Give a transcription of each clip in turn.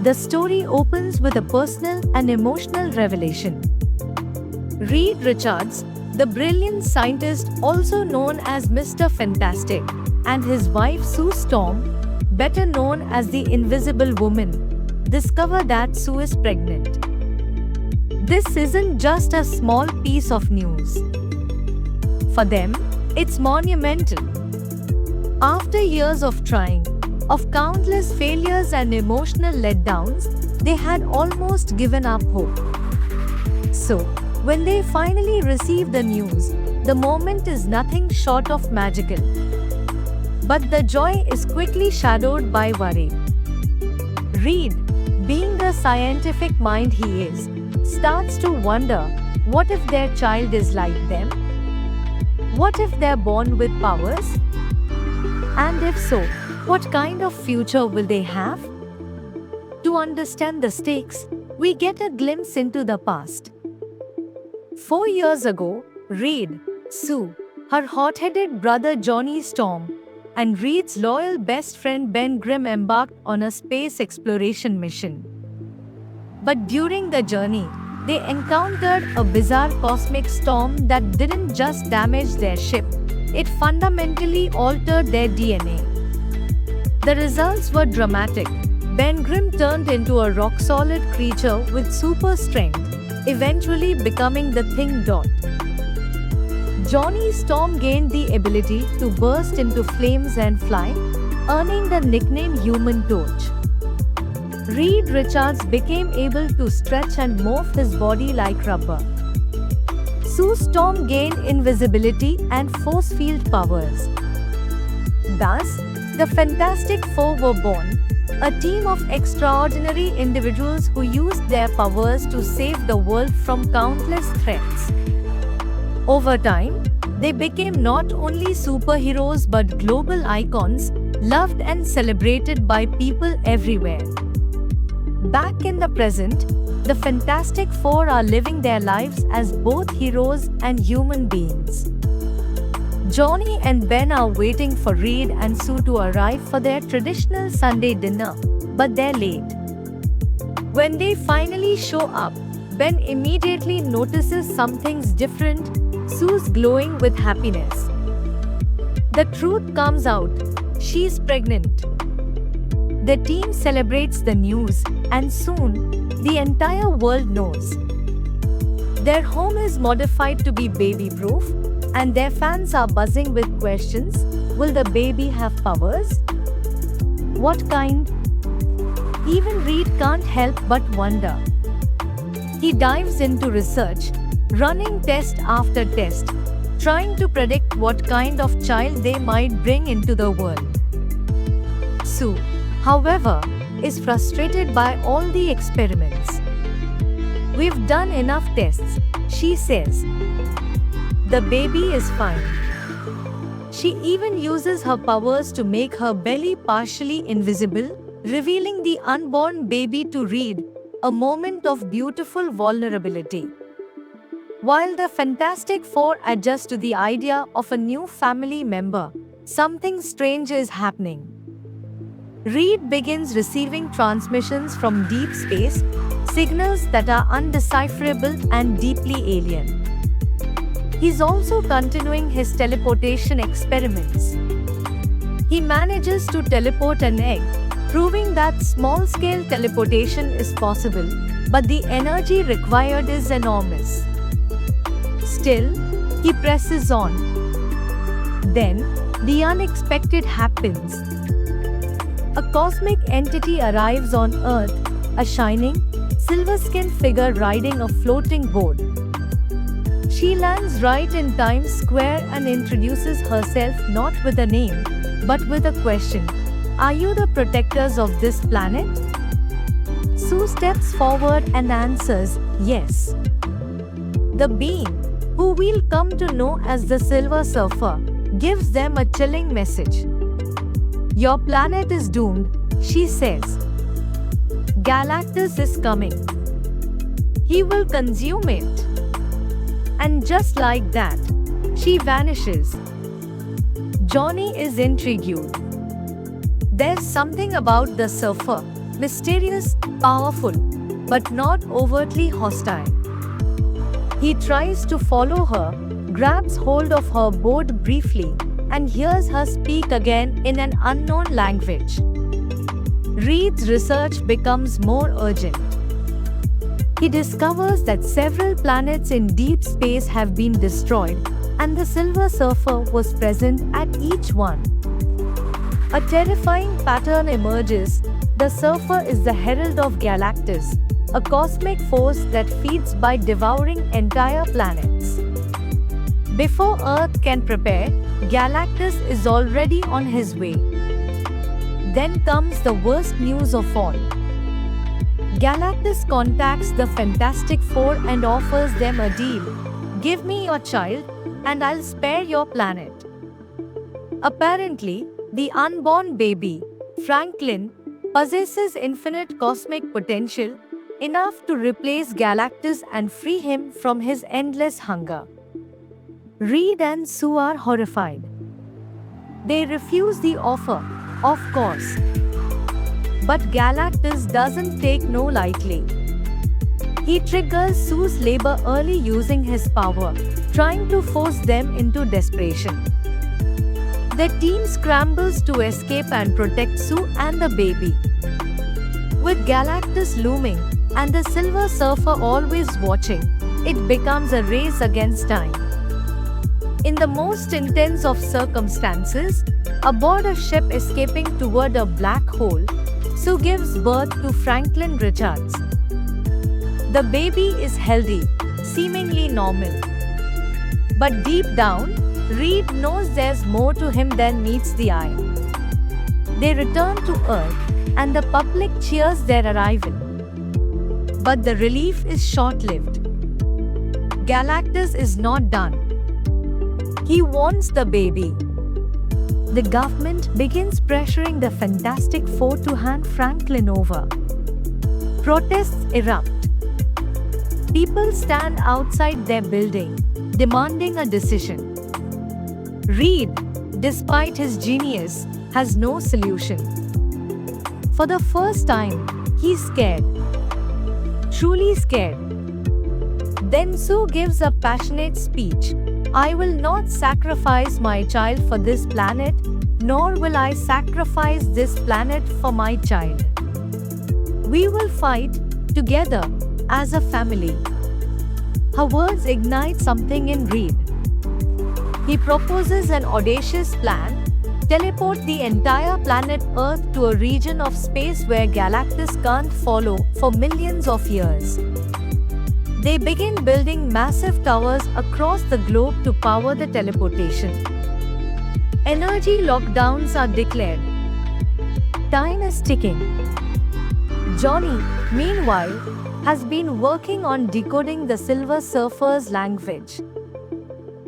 The story opens with a personal and emotional revelation. Reed Richards, the brilliant scientist also known as Mr. Fantastic, and his wife Sue Storm, better known as the Invisible Woman, discover that Sue is pregnant. This isn't just a small piece of news. For them, it's monumental. After years of trying, of countless failures and emotional letdowns, they had almost given up hope. So, when they finally receive the news, the moment is nothing short of magical. But the joy is quickly shadowed by worry. Reed, being the scientific mind he is, starts to wonder, what if their child is like them? What if they're born with powers? And if so, what kind of future will they have? To understand the stakes, we get a glimpse into the past. 4 years ago, Reed, Sue, her hot-headed brother Johnny Storm, and Reed's loyal best friend Ben Grimm embarked on a space exploration mission. But during the journey, they encountered a bizarre cosmic storm that didn't just damage their ship, it fundamentally altered their DNA. The results were dramatic. Ben Grimm turned into a rock-solid creature with super strength, eventually becoming the Thing. Johnny Storm gained the ability to burst into flames and fly, earning the nickname Human Torch. Reed Richards became able to stretch and morph his body like rubber. Sue Storm gained invisibility and force field powers. Thus, the Fantastic Four were born, a team of extraordinary individuals who used their powers to save the world from countless threats. Over time, they became not only superheroes but global icons, loved and celebrated by people everywhere. Back in the present, the Fantastic Four are living their lives as both heroes and human beings. Johnny and Ben are waiting for Reed and Sue to arrive for their traditional Sunday dinner, but they're late. When they finally show up, Ben immediately notices something's different. Sue's glowing with happiness. The truth comes out, she's pregnant. The team celebrates the news, and soon, the entire world knows. Their home is modified to be baby-proof, and their fans are buzzing with questions. Will the baby have powers? What kind? Even Reed can't help but wonder. He dives into research, running test after test, trying to predict what kind of child they might bring into the world. Sue, however, is frustrated by all the experiments. We've done enough tests, she says. The baby is fine. She even uses her powers to make her belly partially invisible, revealing the unborn baby to Reed, a moment of beautiful vulnerability. While the Fantastic Four adjust to the idea of a new family member, something strange is happening. Reed begins receiving transmissions from deep space, signals that are undecipherable and deeply alien. He's also continuing his teleportation experiments. He manages to teleport an egg, proving that small-scale teleportation is possible, but the energy required is enormous. Still, he presses on. Then, the unexpected happens. A cosmic entity arrives on Earth, a shining, silver-skinned figure riding a floating board. She lands right in Times Square and introduces herself not with a name, but with a question. Are you the protectors of this planet? Sue steps forward and answers, yes. The being, who we'll come to know as the Silver Surfer, gives them a chilling message. Your planet is doomed, she says. Galactus is coming. He will consume it. And just like that, she vanishes. Johnny is intrigued. There's something about the surfer, mysterious, powerful, but not overtly hostile. He tries to follow her, grabs hold of her board briefly, and hears her speak again in an unknown language. Reed's research becomes more urgent. He discovers that several planets in deep space have been destroyed, and the Silver Surfer was present at each one. A terrifying pattern emerges. The Surfer is the herald of Galactus, a cosmic force that feeds by devouring entire planets. Before Earth can prepare, Galactus is already on his way. Then comes the worst news of all. Galactus contacts the Fantastic Four and offers them a deal. Give me your child, and I'll spare your planet. Apparently, the unborn baby, Franklin, possesses infinite cosmic potential, enough to replace Galactus and free him from his endless hunger. Reed and Sue are horrified. They refuse the offer, of course. But Galactus doesn't take no lightly. He triggers Sue's labor early using his power, trying to force them into desperation. The team scrambles to escape and protect Sue and the baby. With Galactus looming, and the Silver Surfer always watching, it becomes a race against time. In the most intense of circumstances, aboard a ship escaping toward a black hole, Sue gives birth to Franklin Richards. The baby is healthy, seemingly normal. But deep down, Reed knows there's more to him than meets the eye. They return to Earth, and the public cheers their arrival. But the relief is short-lived. Galactus is not done. He wants the baby. The government begins pressuring the Fantastic Four to hand Franklin over. Protests erupt. People stand outside their building, demanding a decision. Reed, despite his genius, has no solution. For the first time, he's scared. Truly scared. Then Sue gives a passionate speech. I will not sacrifice my child for this planet, nor will I sacrifice this planet for my child. We will fight together as a family. Her words ignite something in Reed. He proposes an audacious plan: teleport the entire planet Earth to a region of space where Galactus can't follow for millions of years. They begin building massive towers across the globe to power the teleportation. Energy lockdowns are declared. Time is ticking. Johnny, meanwhile, has been working on decoding the Silver Surfer's language.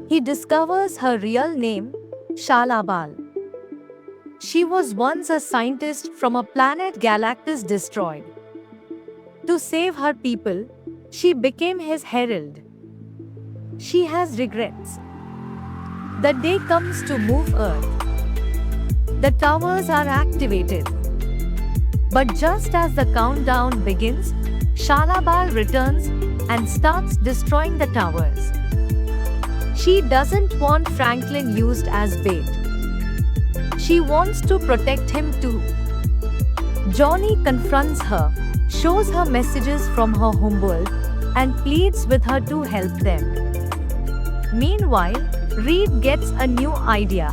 He discovers her real name, Shalabal. She was once a scientist from a planet Galactus destroyed. To save her people, she became his herald. She has regrets. The day comes to move Earth. The towers are activated. But just as the countdown begins, Shalabal returns and starts destroying the towers. She doesn't want Franklin used as bait. She wants to protect him too. Johnny confronts her, shows her messages from her homeworld, and pleads with her to help them. Meanwhile, Reed gets a new idea: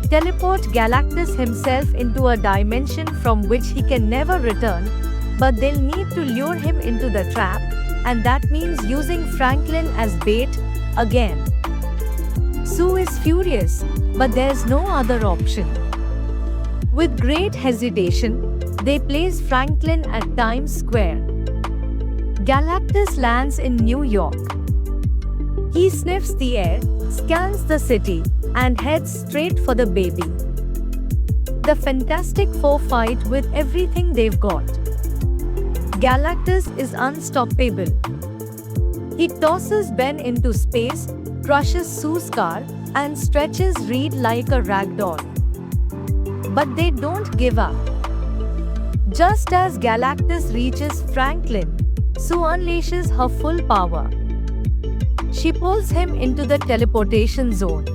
teleport Galactus himself into a dimension from which he can never return, but they'll need to lure him into the trap, and that means using Franklin as bait again. Sue is furious, but there's no other option. With great hesitation, they place Franklin at Times Square. Galactus lands in New York. He sniffs the air, scans the city, and heads straight for the baby. The Fantastic Four fight with everything they've got. Galactus is unstoppable. He tosses Ben into space, crushes Sue's car, and stretches Reed like a rag doll. But they don't give up. Just as Galactus reaches Franklin, Sue unleashes her full power. She pulls him into the teleportation zone.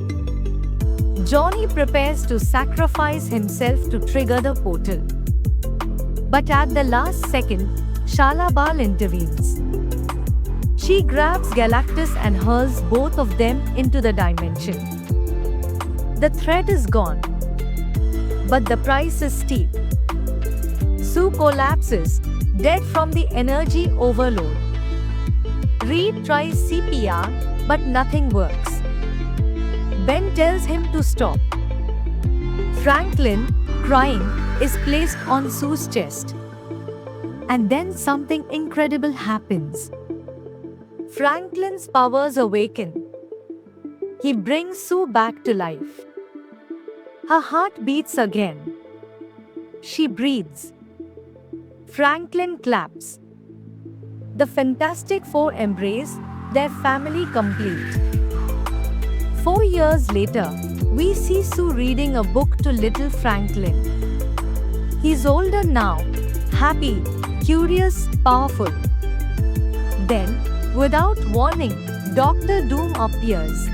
Johnny prepares to sacrifice himself to trigger the portal. But at the last second, Shalabal intervenes. She grabs Galactus and hurls both of them into the dimension. The threat is gone, but the price is steep. Sue collapses, dead from the energy overload. Reed tries CPR, but nothing works. Ben tells him to stop. Franklin, crying, is placed on Sue's chest. And then something incredible happens. Franklin's powers awaken. He brings Sue back to life. Her heart beats again. She breathes. Franklin claps. The Fantastic Four embrace, their family complete. 4 years later, we see Sue reading a book to little Franklin. He's older now, happy, curious, powerful. Then, without warning, Doctor Doom appears.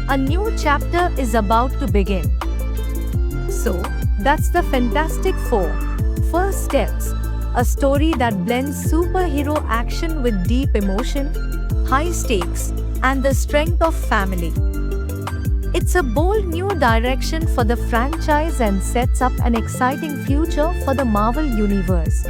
A new chapter is about to begin. So, that's the Fantastic Four. First Steps, a story that blends superhero action with deep emotion, high stakes, and the strength of family. It's a bold new direction for the franchise and sets up an exciting future for the Marvel Universe.